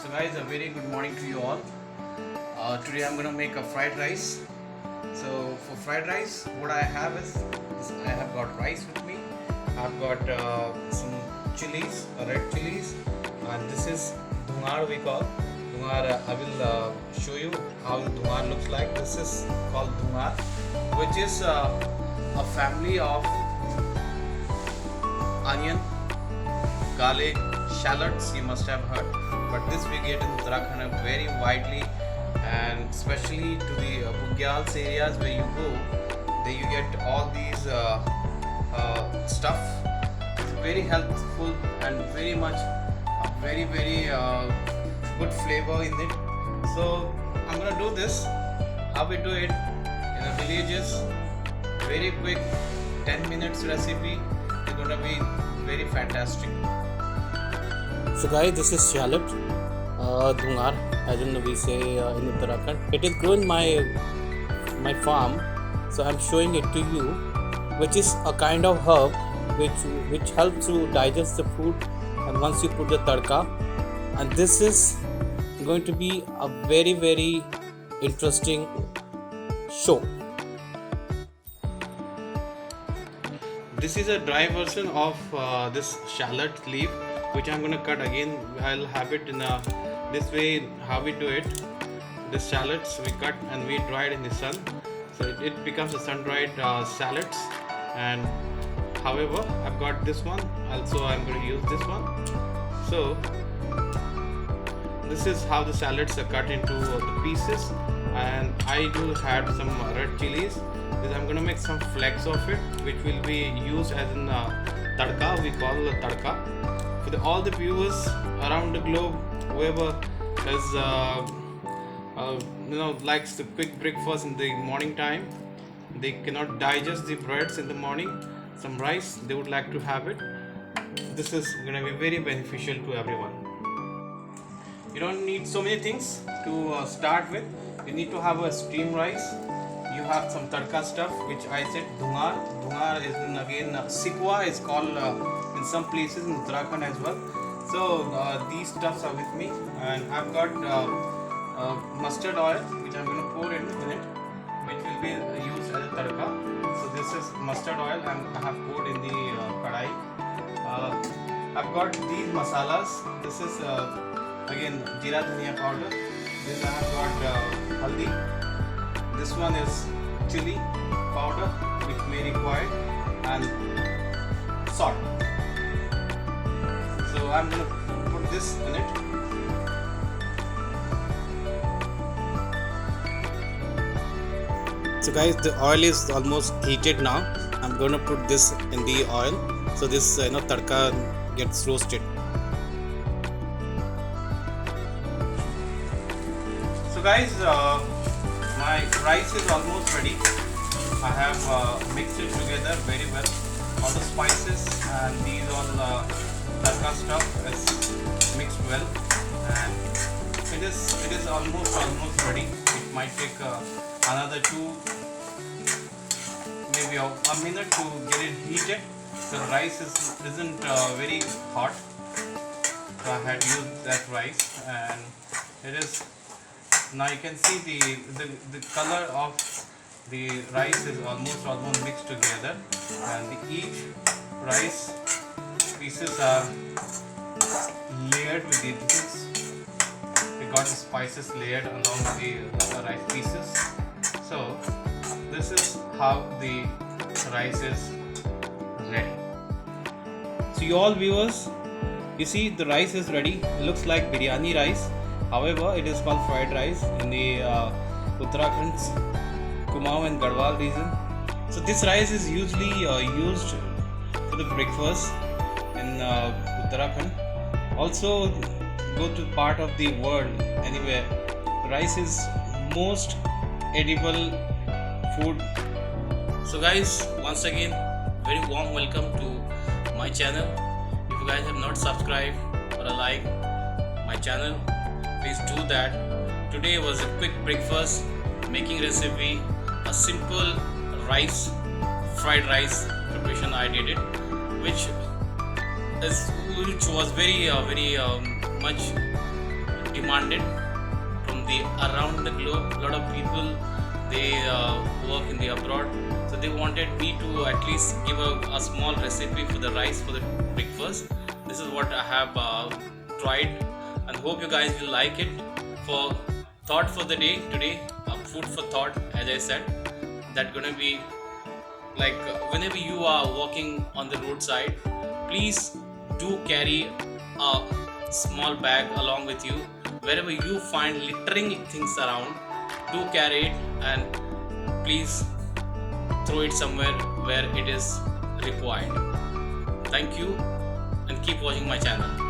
So guys, a very good morning to you all. Today I'm gonna make a fried rice. So for fried rice, what I have is I have got rice with me. I've got some chilies, red chilies, and this is Dhungar we call. Dhungar, I will show you how the Dhungar looks like. This is called Dhungar, which is a family of onion, garlic, shallots, you must have heard, but this we get in Uttarakhand very widely, and especially to the Bagwalfestival areas where you go, there you get all these stuff. It's very helpful and very much very good flavor in it. So I'm gonna do this, how we do it in the villages, very quick 10 minutes recipe. It's gonna be very fantastic. So guys, this is shallot, Dhungar, as in we say in Uttarakhand. It is grown in my farm, so I'm showing it to you, which is a kind of herb which helps to digest the food, and once you put the tadka, and this is going to be a very interesting show. This is a dry version of this shallot leaf, which I'm gonna cut again. I'll have it in this way how we do it. This shallots we cut and we dry it in the sun, so it becomes a sun-dried shallots. And however, I've got this one also. I'm going to use this one. So this is how the shallots are cut into the pieces, and I do have some red chilies. I'm going to make some flakes of it, which will be used as in tadka. We call it tadka. For all the viewers around the globe, whoever is likes the quick breakfast in the morning time, they cannot digest the breads in the morning, some rice they would like to have it. This is going to be very beneficial to everyone. You don't need so many things to start with. You need to have a steamed rice. You have some tadka stuff, which I said Dhungar. Dhungar is again Sikwa is called in some places in Uttarakhand as well. So these stuffs are with me, and I've got mustard oil, which I'm going to pour in it, which will be used as a tadka. So this is mustard oil I have poured in the kadai. I've got these masalas. This is again jeera dhania powder. Then I have got haldi. This one is chili powder, which may require, and salt. So I'm going to put this in it. So guys, the oil is almost heated now. I'm going to put this in the oil, so this tadka gets roasted. So guys, my rice is almost ready. I have mixed it together very well. All the spices and these all tadka stuff is mixed well, and it is almost ready. It might take another maybe a minute to get it heated. The rice isn't very hot, so I had used that rice, and it is. Now you can see the color of the rice is almost mixed together, and each rice pieces are layered with the things. We got the spices layered along with the rice pieces. So this is how the rice is ready. So you all viewers, you see the rice is ready. It looks like biryani rice. However, it is called fried rice in the Uttarakhand's Cumin and Bagwalfestival region. So this rice is usually used for the breakfast in Uttarakhand. Also, go to part of the world anywhere, rice is most edible food. So guys, once again, very warm welcome to my channel. If you guys have not subscribed or like my channel, please do that. Today was a quick breakfast making recipe, a simple fried rice preparation. I did it, which was very much demanded from the around the globe. A lot of people, they work in the abroad, so they wanted me to at least give a small recipe for the rice for the breakfast. This is what I have tried, and hope you guys will like it. For thought for the day today, food for thought, as I said, that gonna be like whenever you are walking on the roadside, please do carry a small bag along with you. Wherever you find littering things around, do carry it, and please throw it somewhere where it is required. Thank you, and keep watching my channel.